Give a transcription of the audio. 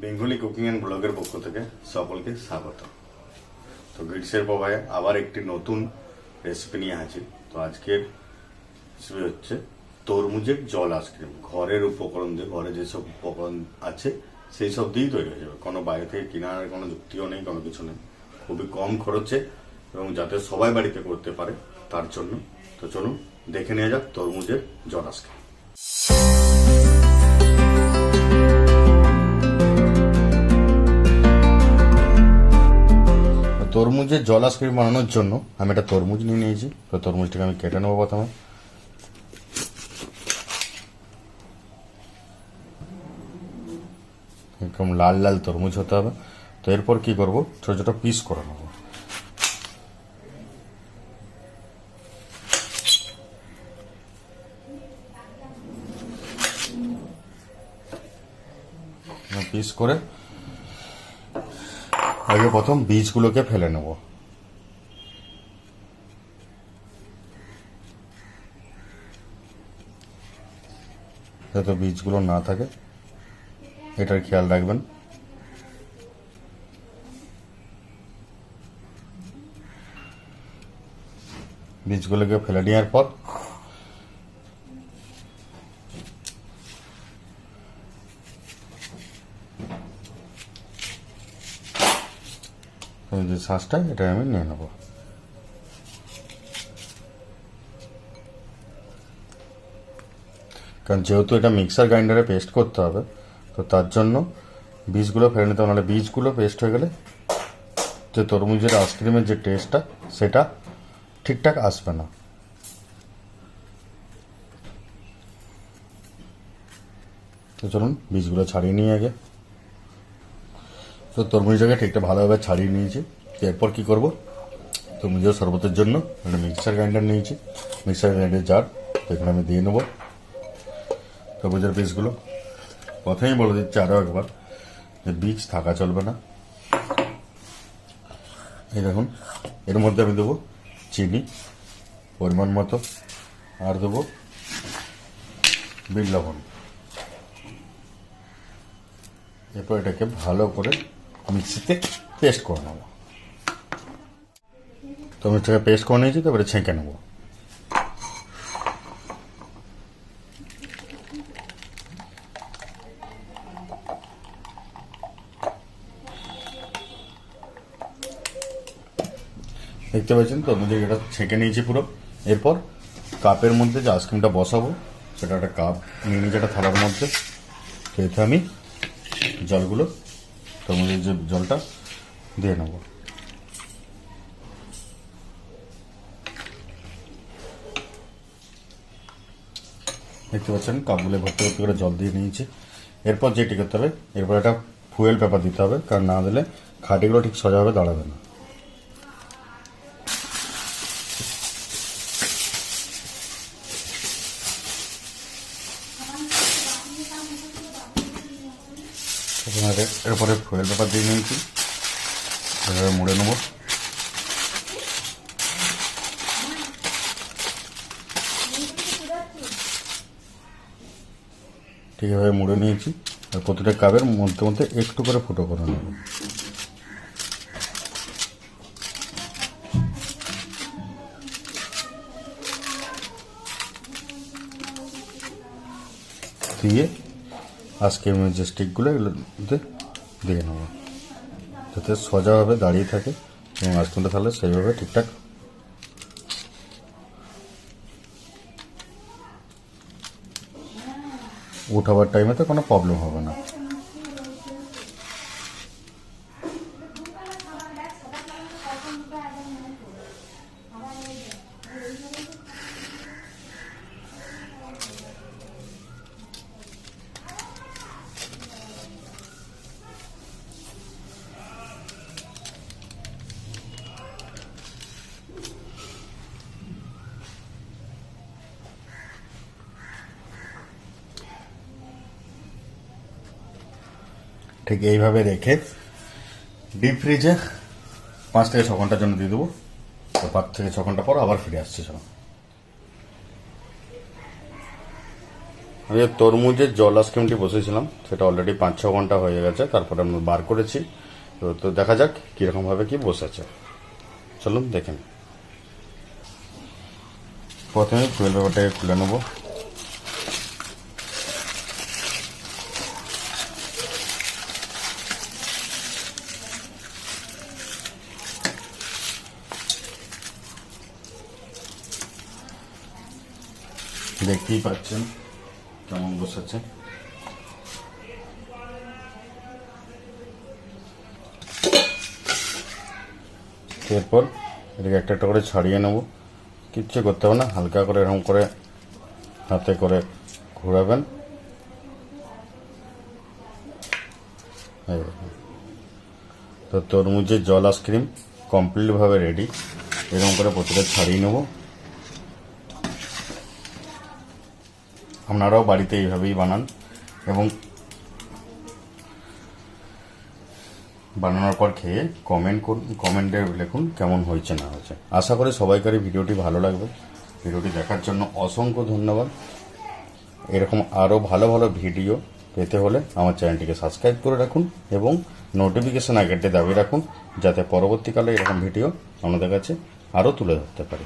Bengali cooking and ব্লগের পক্ষ থেকে সকলকে স্বাগত। তো গ্রিডসের বাবায় আবার একটি নতুন রেসিপি নিয়ে হাজির। তো আজকের রেসিপি হচ্ছে তরমুজের জল আইসক্রিম। ঘরের উপকরণ দিয়ে, ঘরে যেসব উপকরণ আছে সেই সব দিয়েই তৈরি হয়ে যাবে। কোনো বাইরে থেকে কেনার কোনো যুক্তিও নেই, কোনো কিছু নেই। খুবই কম খরচে এবং যাতে সবাই বাড়িতে করতে পারে তার জন্য। তো চলুন দেখে নেওয়া যাক তরমুজের জল আইসক্রিম। তরমুজের জল আইসক্রিম বানানোর জন্য আমি একটা তরমুজ নিয়ে নিয়েছি। তো তরমুজটাকে আমি কেটে নেবো প্রথমে। এরকম লাল লাল তরমুজ হতে হবে। তো এরপর কি করব, ছোট ছোট পিস করে নেবো। পিস করে আগে প্রথম বীজগুলোকে ফেলে নেব। যাতে বীজগুলো না থাকে এটার খেয়াল রাখবেন। বীজগুলোকে ফেলে নেওয়ার পর যে শ্বাসটা এটা আমি নিয়ে নেব। কারণ যেহেতু এটা মিক্সার গ্রাইন্ডারে পেস্ট করতে হবে, তো তার জন্য বীজগুলো ফেলে নিতে হবে। নাহলে বীজগুলো পেস্ট হয়ে গেলে যে তরমুজের আইসক্রিমের যে টেস্টটা সেটা ঠিকঠাক আসবে না। তো চলুন বীজগুলো ছাড়িয়ে নিয়ে আগে। তো তরমুজটাকে ঠিকঠাক ভালোভাবে ছাড়িয়ে নিয়েছি। এরপর কি করব, তরমুজের শরবতের জন্য একটা মিক্সার গ্রাইন্ডার নিয়েছি। মিক্সার গ্রাইন্ডার জার, এখানে আমি দিয়ে নেব তরমুজের পিসগুলো। প্রথমেই বলে দিচ্ছি আরও একবার যে বীজ থাকা চলবে না। এই দেখুন, এর মধ্যে আমি দেবো চিনি পরিমাণ মতো, আর দেবো বিট লবণ। এরপর এটাকে ভালো করে মিক্সিতে পেস্ট করে নেব। তরমুজটাকে পেস্ট করে নিয়েছি, তারপরে ছেঁকে নেব। দেখতে পাচ্ছেন তরমুজের এটা ছেঁকে নিয়েছি পুরো। এরপর কাপের মধ্যে যে আইসক্রিমটা বসাবো সেটা একটা কাপ নিয়ে নিয়েছি একটা থালার মধ্যে। তো এতে আমি জলগুলো, তরমুজের যে জলটা দিয়ে নেব। দেখতে পাচ্ছেন কাপগুলো ভর্তি ভর্তি করে জল দিয়ে নিয়েছি। এরপর যেটি করতে হবে, এরপর একটা ফুয়েল পেপার দিতে হবে, কারণ না দিলে খাটিগুলো ঠিক সোজাভাবে দাঁড়াবে না। এরপরে ফুয়েল পেপার দিয়ে নিয়েছি, এভাবে মুড়ে নেব। ঠিক এভাবে মুড়ে নিয়েছি। আর প্রতিটা কাপের মধ্যে মধ্যে একটু করে ফুটো করে নেব। দিয়ে আইসক্রিমের যে স্টিকগুলো এগুলোতে দিয়ে নেব, যাতে সোজাভাবে দাঁড়িয়ে থাকে এবং আইসক্রিমটা তাহলে সেইভাবে ঠিকঠাক উঠাবার টাইমে তো কোনো প্রবলেম হবে না। ঠিক এইভাবে রেখে ডিপ ফ্রিজে 5 থেকে 6 ঘন্টার জন্য দিয়ে দেবো। তো 5 থেকে 6 ঘন্টা পর আবার ফিরে আসছি। আমি যে তরমুজের জল আইসক্রিমটি বসেছিলাম সেটা অলরেডি 5-6 ঘন্টা হয়ে গেছে, তারপরে আমি বার করেছি। তো দেখা যাক কীরকমভাবে কি বসেছে, চলুন দেখেন। প্রথমে ফুয়েল পেপারটাকে খুলে নেব। দেখতেই পাচ্ছেন কেমন বসেছে। এরপর এটাকে একটা একটা করে ছাড়িয়ে নেব। কিচ্ছু করতে হবে না, হালকা করে এরকম করে হাতে করে ঘোরাবেন। তো তরমুজের জল আইসক্রিম কমপ্লিটভাবে রেডি। এরকম করে প্রতিটা ছাড়িয়ে নেব। আপনারাও বাড়িতে এইভাবেই বানান এবং বানানোর পর খেয়ে কমেন্ট করুন, কমেন্টে লিখুন কেমন হয়েছে না হয়েছে। আশা করি সবাইকারই ভিডিওটি ভালো লাগবে। ভিডিওটি দেখার জন্য অসংখ্য ধন্যবাদ। এরকম আরও ভালো ভালো ভিডিও পেতে হলে আমার চ্যানেলটিকে সাবস্ক্রাইব করে রাখুন এবং নোটিফিকেশান আগেরটি দাবি রাখুন, যাতে পরবর্তীকালে এরকম ভিডিও আপনাদের কাছে আরও তুলে ধরতে পারি।